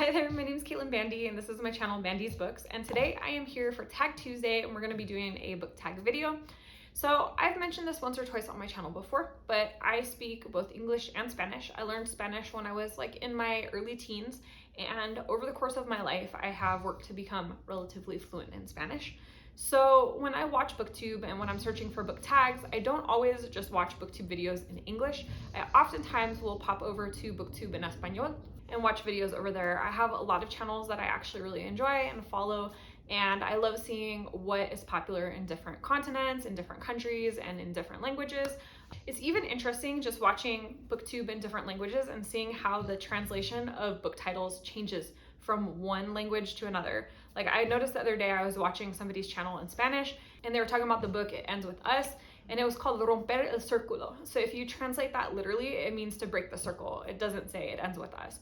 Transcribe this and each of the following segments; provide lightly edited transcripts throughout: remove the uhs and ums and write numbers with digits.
Hi there, my name is Caitlin Bandy and this is my channel BandysBooks, and today I am here for Tag Tuesday and we're going to be doing a book tag video. So I've mentioned this once or twice on my channel before, but I speak both English and Spanish. I learned Spanish when I was in my early teens, and over the course of my life I have worked to become relatively fluent in Spanish. So when I watch Booktube and when I'm searching for book tags, I don't always just watch Booktube videos in English. I oftentimes will pop over to Booktube in Espanol and watch videos over there. I have a lot of channels that I actually really enjoy and follow, and I love seeing what is popular in different continents, in different countries, and in different languages. It's even interesting just watching Booktube in different languages and seeing how the translation of book titles changes from one language to another. Like, I noticed the other day I was watching somebody's channel in Spanish and they were talking about the book It Ends With Us, and it was called Romper el Círculo. So if you translate that literally, it means to break the circle. It doesn't say It Ends With Us.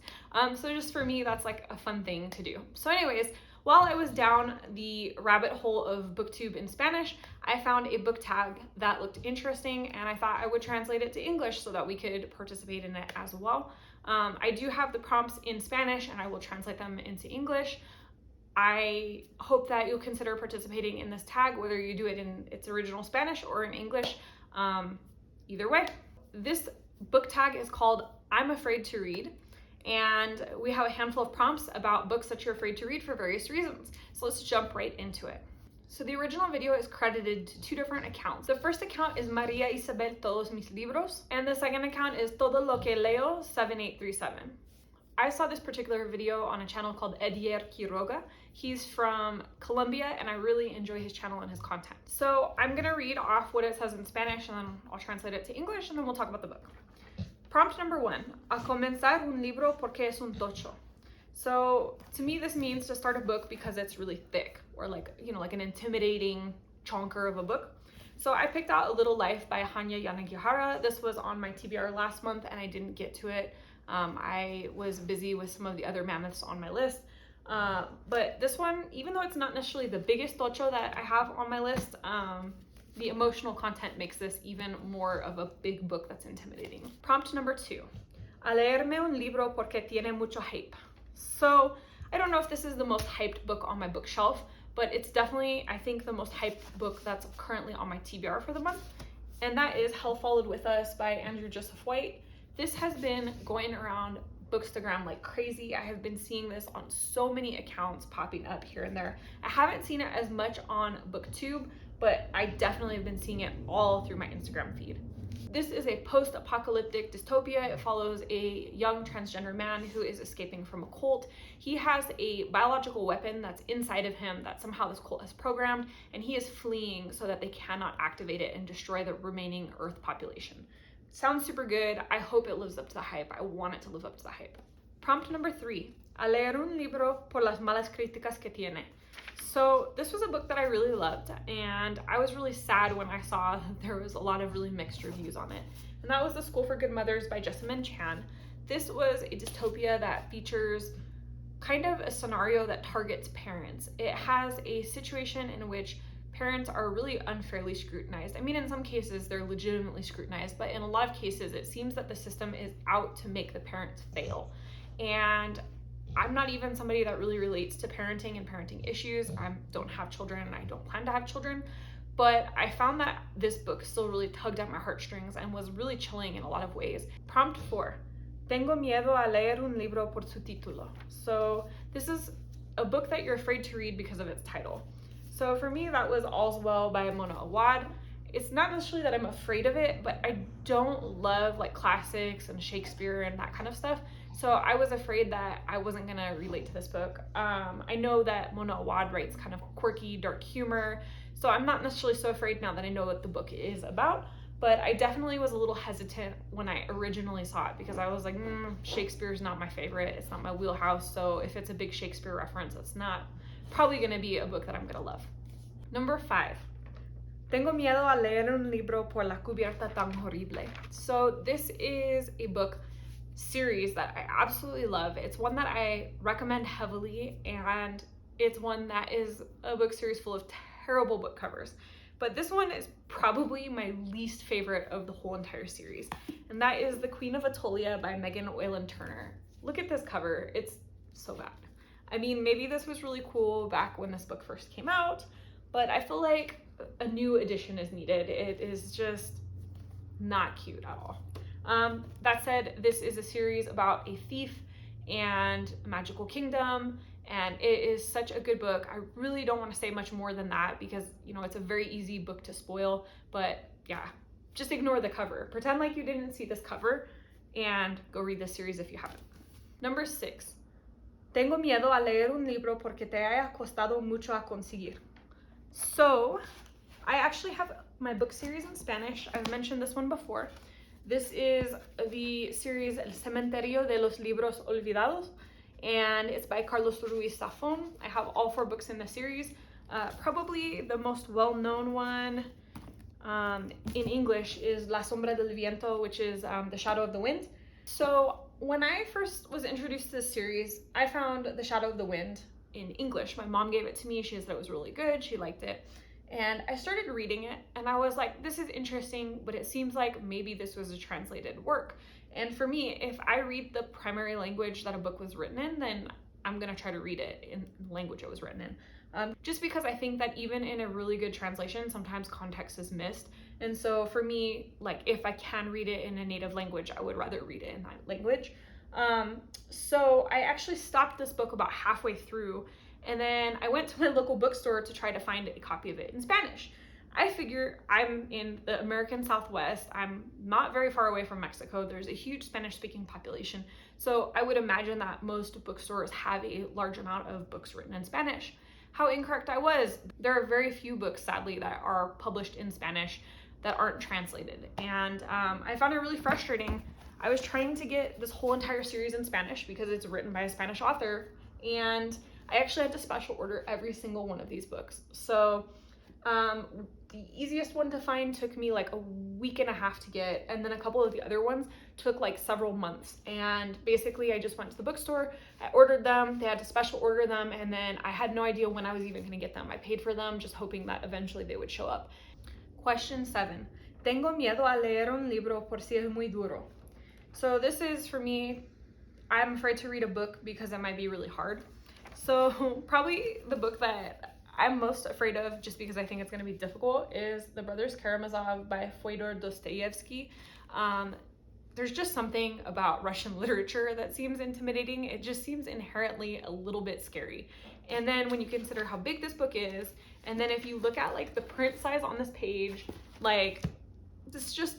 So just for me, that's like a fun thing to do. So anyways, while I was down the rabbit hole of Booktube in Spanish, I found a book tag that looked interesting, and I thought I would translate it to English so that we could participate in it as well. I do have the prompts in Spanish and I will translate them into English. I hope that you'll consider participating in this tag, whether you do it in its original Spanish or in English. Either way. This book tag is called I'm Afraid to Read, and we have a handful of prompts about books that you're afraid to read for various reasons. So let's jump right into it. So the original video is credited to two different accounts. The first account is Maria Isabel Todos Mis Libros, and the second account is Todo Lo Que Leo 7837. I saw this particular video on a channel called Edier Quiroga. He's from Colombia and I really enjoy his channel and his content. So I'm gonna read off what it says in Spanish and then I'll translate it to English and then we'll talk about the book. Prompt number 1, a comenzar un libro porque es un tocho. So to me this means to start a book because it's really thick, or like an intimidating chonker of a book. So I picked out A Little Life by Hanya Yanagihara. This was on my TBR last month and I didn't get to it. I was busy with some of the other mammoths on my list. But this one, even though it's not necessarily the biggest tocho that I have on my list, the emotional content makes this even more of a big book that's intimidating. Prompt number 2, a leerme un libro porque tiene mucho hype. So I don't know if this is the most hyped book on my bookshelf, but it's definitely, I think, the most hyped book that's currently on my TBR for the month. And that is Hell Followed With Us by Andrew Joseph White. This has been going around Bookstagram like crazy. I have been seeing this on so many accounts popping up here and there. I haven't seen it as much on Booktube, but I definitely have been seeing it all through my Instagram feed. This is a post-apocalyptic dystopia. It follows a young transgender man who is escaping from a cult. He has a biological weapon that's inside of him that somehow this cult has programmed, and he is fleeing so that they cannot activate it and destroy the remaining Earth population. Sounds super good. I hope it lives up to the hype. I want it to live up to the hype. Prompt number 3, a leer un libro por las malas críticas que tiene. So this was a book that I really loved, and I was really sad when I saw that there was a lot of really mixed reviews on it. And that was The School for Good Mothers by Jessamine Chan. This was a dystopia that features kind of a scenario that targets parents. It has a situation in which parents are really unfairly scrutinized. I mean, in some cases they're legitimately scrutinized, but in a lot of cases it seems that the system is out to make the parents fail. And I'm not even somebody that really relates to parenting and parenting issues. I don't have children and I don't plan to have children, but I found that this book still really tugged at my heartstrings and was really chilling in a lot of ways. Prompt 4, Tengo Miedo a leer un libro por su título. So this is a book that you're afraid to read because of its title. So for me, that was All's Well by Mona Awad. It's not necessarily that I'm afraid of it, but I don't love like classics and Shakespeare and that kind of stuff. So I was afraid that I wasn't gonna relate to this book. I know that Mona Awad writes kind of quirky, dark humor, so I'm not necessarily so afraid now that I know what the book is about, but I definitely was a little hesitant when I originally saw it because I was like, Shakespeare's not my favorite, it's not my wheelhouse, so if it's a big Shakespeare reference, it's not probably gonna be a book that I'm gonna love. Number 5, Tengo Miedo a leer un libro por la cubierta tan horrible. So this is a book series that I absolutely love. It's one that I recommend heavily, and it's one that is a book series full of terrible book covers. But this one is probably my least favorite of the whole entire series, and that is The Queen of Atolia by Megan Whalen Turner. Look at this cover. It's so bad. I mean, maybe this was really cool back when this book first came out, but I feel like a new edition is needed. It is just not cute at all. That said, this is a series about a thief and a magical kingdom, and it is such a good book. I really don't want to say much more than that because, you know, it's a very easy book to spoil, but yeah, just ignore the cover. Pretend like you didn't see this cover and go read this series if you haven't. Number 6. Tengo miedo a leer un libro porque te haya costado mucho a conseguir. So, I actually have my book series in Spanish. I've mentioned this one before. This is the series El Cementerio de los Libros Olvidados, and it's by Carlos Ruiz Zafón. I have all 4 books in the series. Probably the most well-known one in English is La Sombra del Viento, which is The Shadow of the Wind. So when I first was introduced to this series, I found The Shadow of the Wind in English. My mom gave it to me. She said it was really good. She liked it. And I started reading it and I was like, this is interesting, but it seems like maybe this was a translated work. And for me, if I read the primary language that a book was written in, then I'm gonna try to read it in the language it was written in. Just because I think that even in a really good translation, sometimes context is missed. And so for me, like if I can read it in a native language, I would rather read it in that language. So I actually stopped this book about halfway through, and then I went to my local bookstore to try to find a copy of it in Spanish. I figure I'm in the American Southwest. I'm not very far away from Mexico. There's a huge Spanish-speaking population. So I would imagine that most bookstores have a large amount of books written in Spanish. How incorrect I was. There are very few books, sadly, that are published in Spanish that aren't translated. And I found it really frustrating. I was trying to get this whole entire series in Spanish because it's written by a Spanish author, and I actually had to special order every single one of these books. So the easiest one to find took me like a week and a half to get, and then a couple of the other ones took like several months. And basically I just went to the bookstore, I ordered them, they had to special order them, and then I had no idea when I was even gonna get them. I paid for them just hoping that eventually they would show up. Question 7. Tengo miedo a leer un libro por si es muy duro. So this is, for me, I'm afraid to read a book because it might be really hard. So probably the book that I'm most afraid of, just because I think it's going to be difficult, is The Brothers Karamazov by Fyodor Dostoevsky. There's just something about Russian literature that seems intimidating. It just seems inherently a little bit scary. And then when you consider how big this book is, and then if you look at like the print size on this page, like this just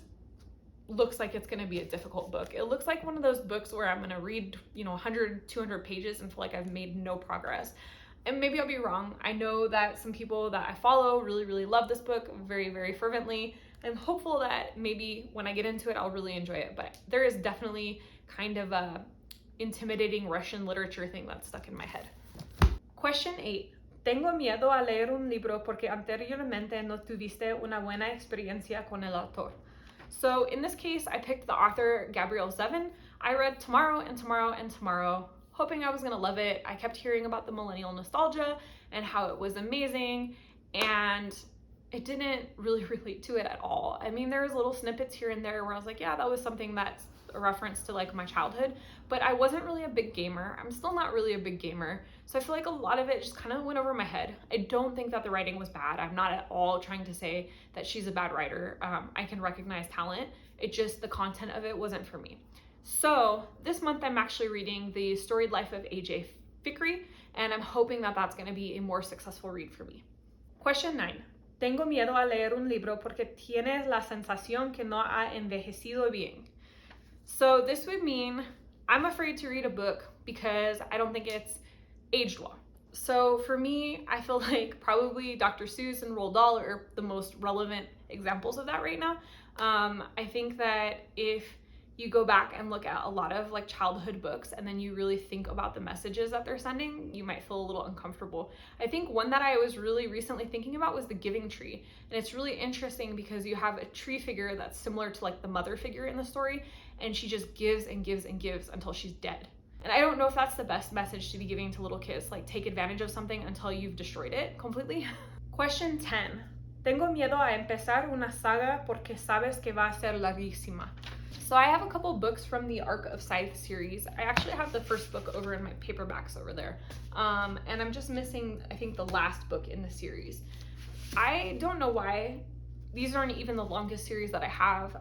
looks like it's going to be a difficult book. It looks like one of those books where I'm going to read, 100, 200 pages and feel like I've made no progress. And maybe I'll be wrong. I know that some people that I follow really, really love this book very, very fervently. I'm hopeful that maybe when I get into it, I'll really enjoy it. But there is definitely kind of a intimidating Russian literature thing that's stuck in my head. Question 8. Tengo miedo a leer un libro porque anteriormente no tuviste una buena experiencia con el autor. So in this case, I picked the author Gabrielle Zevin. I read Tomorrow and Tomorrow and Tomorrow, hoping I was gonna love it. I kept hearing about the millennial nostalgia and how it was amazing, and it didn't really relate to it at all. I mean, there was little snippets here and there where I was like, yeah, that was something that's a reference to like my childhood, but I wasn't really a big gamer. I'm still not really a big gamer. So I feel like a lot of it just kind of went over my head. I don't think that the writing was bad. I'm not at all trying to say that she's a bad writer. I can recognize talent. It just, the content of it wasn't for me. So this month I'm actually reading The Storied Life of A.J. Fikry, and I'm hoping that that's going to be a more successful read for me. Question 9. Tengo miedo a leer un libro porque tienes la sensación que no ha envejecido bien. So this would mean I'm afraid to read a book because I don't think it's aged well. So for me, I feel like probably Dr. Seuss and Roald Dahl are the most relevant examples of that right now. I think that if you go back and look at a lot of like childhood books and then you really think about the messages that they're sending, you might feel a little uncomfortable. I think one that I was really recently thinking about was The Giving Tree. And it's really interesting because you have a tree figure that's similar to like the mother figure in the story, and she just gives and gives and gives until she's dead. And I don't know if that's the best message to be giving to little kids, like take advantage of something until you've destroyed it completely. Question 10. Tengo miedo a empezar una saga porque sabes que va a ser larguísima. So I have a couple books from the Arc of Scythe series. I actually have the first book over in my paperbacks over there. And I'm just missing, I think, the last book in the series. I don't know why. These aren't even the longest series that I have,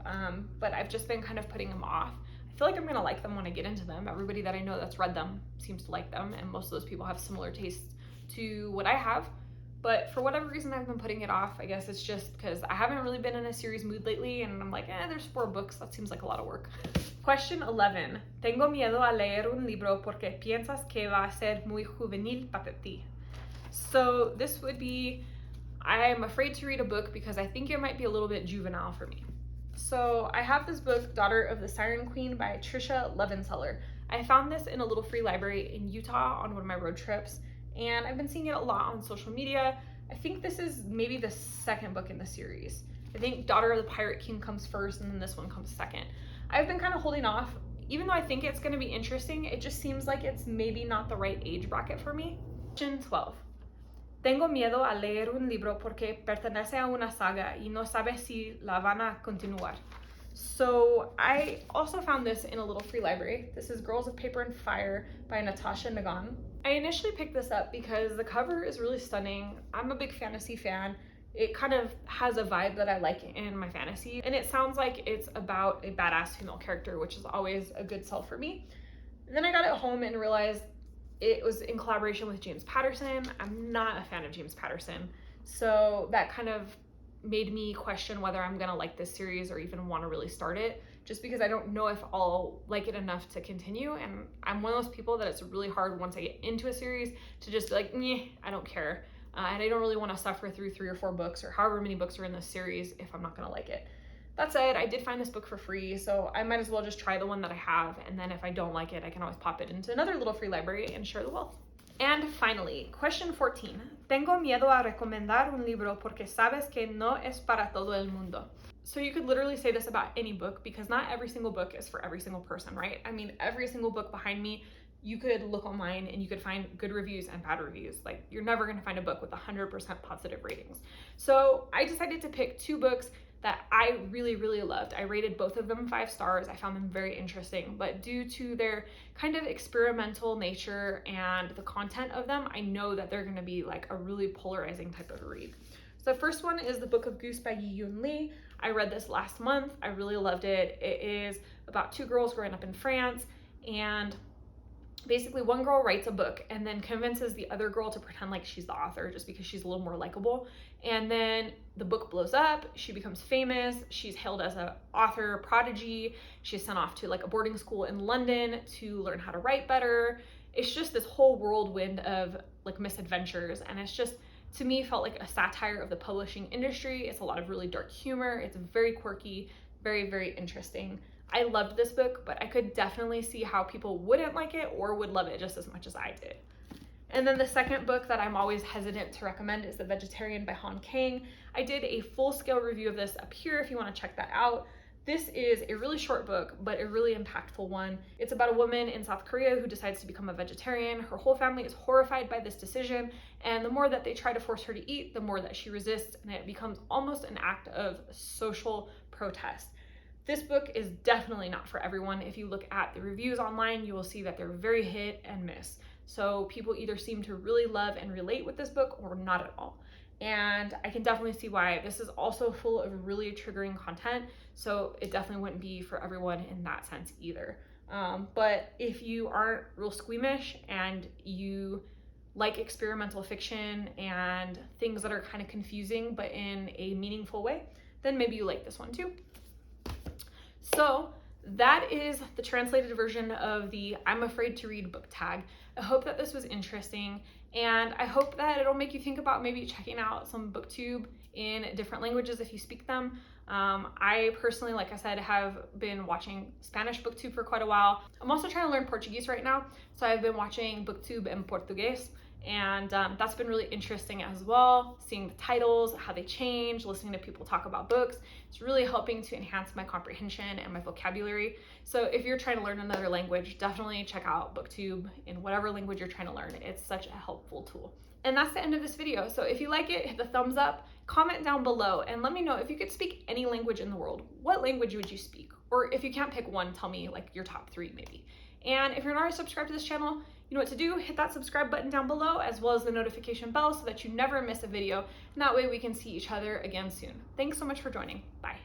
but I've just been kind of putting them off. I feel like I'm gonna like them when I get into them. Everybody that I know that's read them seems to like them, and most of those people have similar tastes to what I have. But for whatever reason, I've been putting it off. I guess it's just because I haven't really been in a series mood lately, and I'm like, there's 4 books. That seems like a lot of work. Question 11. Tengo miedo a leer un libro porque piensas que va a ser muy juvenil para ti. So this would be, I'm afraid to read a book because I think it might be a little bit juvenile for me. So I have this book, Daughter of the Siren Queen by Trisha Levenseller. I found this in a little free library in Utah on one of my road trips, and I've been seeing it a lot on social media. I think this is maybe the second book in the series. I think Daughter of the Pirate King comes first, and then this one comes second. I've been kind of holding off. Even though I think it's going to be interesting, it just seems like it's maybe not the right age bracket for me. Question 12. Tengo miedo a leer un libro porque pertenece a una saga y no sabe si la van a continuar. So I also found this in a little free library. This is Girls of Paper and Fire by Natasha Nagan. I initially picked this up because the cover is really stunning. I'm a big fantasy fan. It kind of has a vibe that I like in my fantasy, and it sounds like it's about a badass female character, which is always a good sell for me. And then I got it home and realized it was in collaboration with James Patterson. I'm not a fan of James Patterson, so that kind of made me question whether I'm gonna like this series or even want to really start it, just because I don't know if I'll like it enough to continue. And I'm one of those people that it's really hard once I get into a series to just be like, meh, I don't care. And I don't really want to suffer through 3 or 4 books or however many books are in this series if I'm not gonna like it. That said, I did find this book for free, so I might as well just try the one that I have, and then if I don't like it, I can always pop it into another little free library and share the wealth. And finally, question 14. Tengo miedo a recomendar un libro porque sabes que no es para todo el mundo. So you could literally say this about any book, because not every single book is for every single person, right? I mean, every single book behind me, you could look online and you could find good reviews and bad reviews. Like, you're never gonna find a book with 100% positive ratings. So I decided to pick 2 books that I really, really loved. I rated both of them 5 stars. I found them very interesting, but due to their kind of experimental nature and the content of them, I know that they're gonna be like a really polarizing type of read. So the first one is The Book of Goose by Yi Yun Lee. I read this last month. I really loved it. It is about 2 girls growing up in France, and basically one girl writes a book and then convinces the other girl to pretend like she's the author just because she's a little more likable. And then the book blows up, she becomes famous, she's hailed as an author prodigy, she's sent off to like a boarding school in London to learn how to write better. It's just this whole whirlwind of like misadventures, and it's just, to me, felt like a satire of the publishing industry. It's a lot of really dark humor, it's very quirky, very, very interesting. I loved this book, but I could definitely see how people wouldn't like it or would love it just as much as I did. And then the second book that I'm always hesitant to recommend is The Vegetarian by Han Kang. I did a full-scale review of this up here if you want to check that out. This is a really short book, but a really impactful one. It's about a woman in South Korea who decides to become a vegetarian. Her whole family is horrified by this decision, and the more that they try to force her to eat, the more that she resists, and it becomes almost an act of social protest. This book is definitely not for everyone. If you look at the reviews online, you will see that they're very hit and miss. So people either seem to really love and relate with this book or not at all. And I can definitely see why. This is also full of really triggering content, so it definitely wouldn't be for everyone in that sense either. But if you aren't real squeamish and you like experimental fiction and things that are kind of confusing but in a meaningful way, then maybe you like this one too. So that is the translated version of the I'm Afraid to Read book tag. I hope that this was interesting, and I hope that it'll make you think about maybe checking out some Booktube in different languages if you speak them. I personally, like I said, have been watching Spanish Booktube for quite a while. I'm also trying to learn Portuguese right now, so I've been watching Booktube in Portuguese, And that's been really interesting as well, seeing the titles, how they change, listening to people talk about books. It's really helping to enhance my comprehension and my vocabulary. So if you're trying to learn another language, definitely check out Booktube in whatever language you're trying to learn. It's such a helpful tool. And that's the end of this video. So if you like it, hit the thumbs up, comment down below, and let me know if you could speak any language in the world, what language would you speak? Or if you can't pick one, tell me like your top 3 maybe. And if you're not already subscribed to this channel, you know what to do. Hit that subscribe button down below, as well as the notification bell, so that you never miss a video. And that way we can see each other again soon. Thanks so much for joining. Bye.